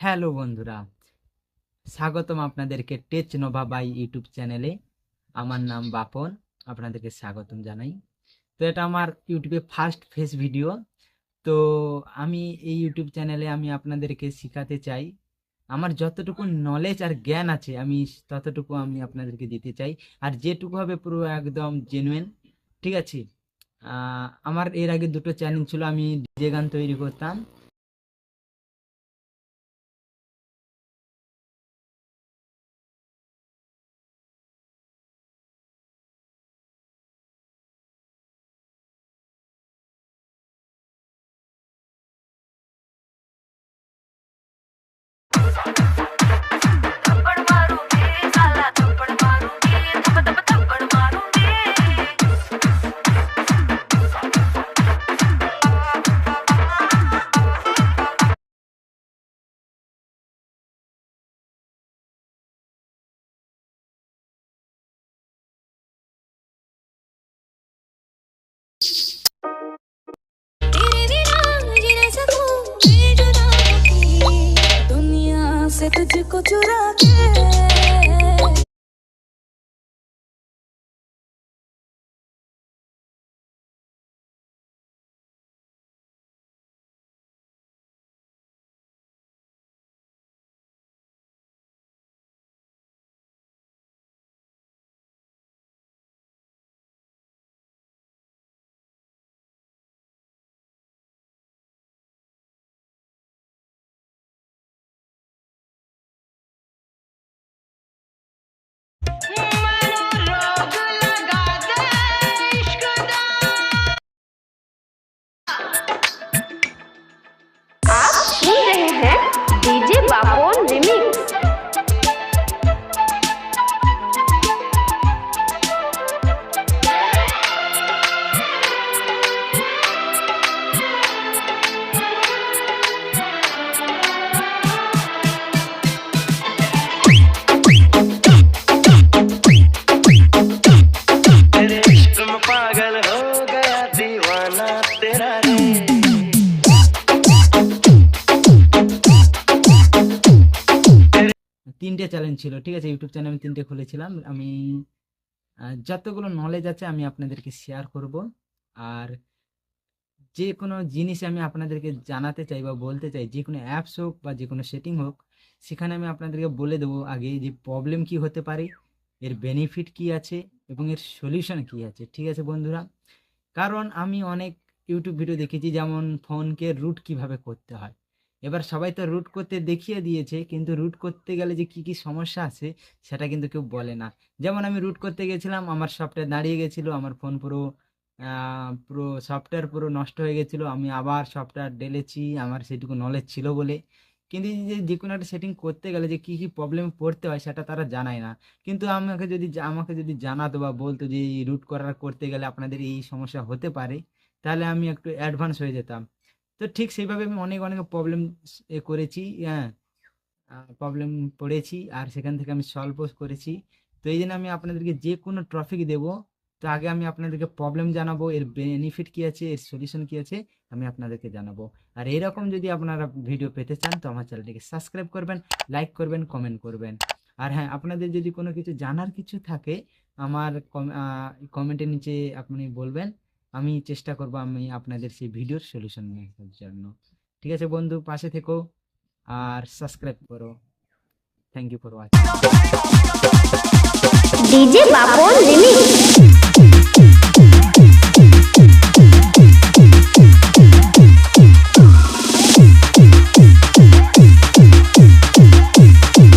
Hello বন্ধুরা, স্বাগতম আপনাদেরকে টেচ নোভা বাই ইউটিউব চ্যানেলে। আমার নাম বাপন, আপনাদেরকে স্বাগতম জানাই। তো এটা আমার ইউটিউবে ফার্স্ট ফেস ভিডিও। তো আমি এই ইউটিউব চ্যানেলে আমি আপনাদেরকে শেখাতে চাই, আমার যতটুকু নলেজ আর জ্ঞান আছে আমি ততটুকু আমি আপনাদেরকে দিতে চাই। আর যেটুকু হবে পুরো একদম জেনুইন, ঠিক আছে? আমার এর আগে দুটো চ্যানেল ছিল, আমি ডিজে গান তৈরি করতাম। थप्पड़ मारूंगी साला थप्पड़ मारूंगी थप थप थप्पड़ मारूंगी। तेरे बिना जी न सकूं मैं जुदा होके दुनिया से तुझको चुरा के। आप सुन रहे हैं डीजे बापोन रिमिक्स। तेरे इश्क में पागल हो गया दीवाना तेरा रे। তিনটে চ্যানেল ছিল, ঠিক আছে? ইউটিউব চ্যানেল আমি তিনটে খুলেছিলাম। আমি যতগুলো নলেজ আছে আমি আপনাদেরকে শেয়ার করব। আর যে কোনো জিনিস আমি আপনাদেরকে জানাতে চাই বা বলতে চাই, যে কোনো অ্যাপস হোক বা যে কোনো সেটিং হোক, সেখানে আমি আপনাদেরকে বলে দেবো আগে যে প্রবলেম কি হতে পারে, এর বেনিফিট কি আছে এবং এর সলিউশন কি আছে, ঠিক আছে বন্ধুরা? কারণ আমি অনেক ইউটিউব ভিডিও দেখেছি, যেমন ফোনকে রুট কিভাবে করতে হয়। এবার সবাই তো রুট করতে দেখিয়ে দিয়েছে, কিন্তু রুট করতে গেলে যে কি কি সমস্যা আছে সেটা কিন্তু কেউ বলে না। যেমন আমি রুট করতে গেছিলাম, আমার সফটওয়্যার দাঁড়িয়ে গেছিলো, আমার ফোন পুরো পুরো সফটওয়্যার পুরো নষ্ট হয়ে গেছিলো। আমি আবার সফটওয়্যার ঢেলেছি, আমার সেটুকু নলেজ ছিল বলে। কিন্তু এই যে যে কোনো একটা সেটিং করতে গেলে যে কি কি প্রবলেম পড়তে হয় সেটা তারা জানায় না। কিন্তু আমাকে যদি জানাতো বা বলতো যে এই রুট করার করতে গেলে আপনাদের এই সমস্যা হতে পারে, তাহলে আমি একটু অ্যাডভান্স হয়ে যেতাম। তো ঠিক সেইভাবে আমি অনেক অনেক প্রবলেম করেছি, হ্যাঁ, প্রবলেম পড়েছি, আর সেখান থেকে আমি সলভও করেছি। তো এই জন্য আমি আপনাদেরকে যে কোনো টপিক দেবো, তো আগে আমি আপনাদেরকে প্রবলেম জানাবো, এর বেনিফিট কি আছে, এর সলিউশন কি আছে, আমি আপনাদেরকে জানাবো। আর এরকম যদি আপনারা ভিডিও পেতে চান তো আমার চ্যানেলটিকে সাবস্ক্রাইব করবেন, লাইক করবেন, কমেন্ট করবেন। আর হ্যাঁ, আপনাদের যদি কোনো কিছু জানার কিছু থাকে আমার কমেন্টের নিচে আপনি বলবেন, আমি চেষ্টা করব আমি আপনাদের সেই ভিডিওর সলিউশন নেওয়ার জন্য। ঠিক আছে বন্ধু, পাশে থেকো আর সাবস্ক্রাইব করো। Thank you for watching. DJ Bapon remix.